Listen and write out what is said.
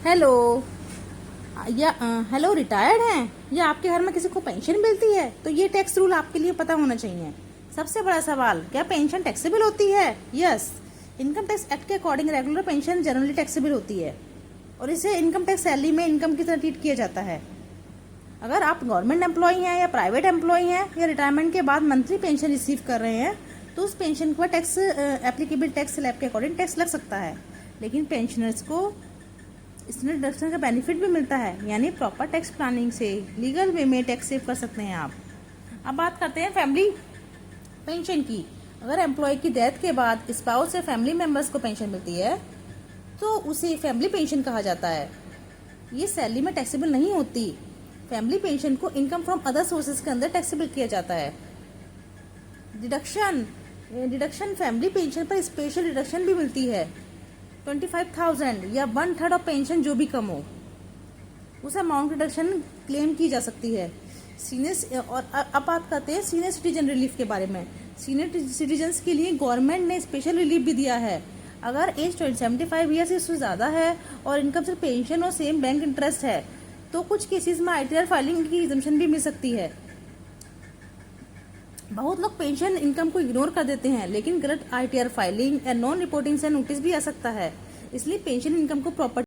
Hello. या hello, retired हैं या आपके घर में किसी को पेंशन मिलती है तो ये टैक्स रूल आपके लिए पता होना चाहिए। सबसे बड़ा सवाल, क्या पेंशन टैक्सेबल होती है? यस। इनकम टैक्स एक्ट के according regular pension generally taxable होती है और इसे इनकम टैक्स सैलरी में इनकम की तरह ट्रीट किया जाता है। अगर आप गवर्नमेंट एम्प्लॉई हैं या प्राइवेट एम्प्लॉई हैं या रिटायरमेंट के बाद मंथली पेंशन रिसीव कर रहे हैं तो उस पेंशन पर टैक्स एप्लीकेबल टैक्स स्लैब के अकॉर्डिंग टैक्स लग सकता है, लेकिन पेंशनर्स को इसमें डिडक्शन का बेनिफिट भी मिलता है, यानी प्रॉपर टैक्स प्लानिंग से लीगल वे में टैक्स सेव कर सकते हैं आप। अब बात करते हैं फैमिली पेंशन की। अगर एम्प्लॉय की डेथ के बाद स्पाउस से फैमिली मेंबर्स को पेंशन मिलती है तो उसे फैमिली पेंशन कहा जाता है। ये सैलरी में टैक्सेबल नहीं होती। फैमिली पेंशन को इनकम फ्रॉम अदर सोर्सेज के अंदर टैक्सेबल किया जाता है। डिडक्शन डिडक्शन फैमिली पेंशन पर स्पेशल डिडक्शन भी मिलती है। 25,000 या 1/3 ऑफ पेंशन जो भी कम हो उस अमाउंट रिडक्शन क्लेम की जा सकती है। सीनियर और अब बात करते हैं सीनियर सिटीजन रिलीफ के बारे में। सीनियर सिटीजन्स के लिए गवर्नमेंट ने स्पेशल रिलीफ भी दिया है। अगर एज 75 ईयर से उससे ज़्यादा है और इनकम सिर्फ पेंशन और सेम बैंक इंटरेस्ट है तो कुछ केसेस में ITR फाइलिंग की एग्जम्पशन भी मिल सकती है। बहुत लोग पेंशन इनकम को इग्नोर कर देते हैं, लेकिन गलत ITR फाइलिंग या नॉन रिपोर्टिंग से नोटिस भी आ सकता है। इसलिए पेंशन इनकम को प्रॉपर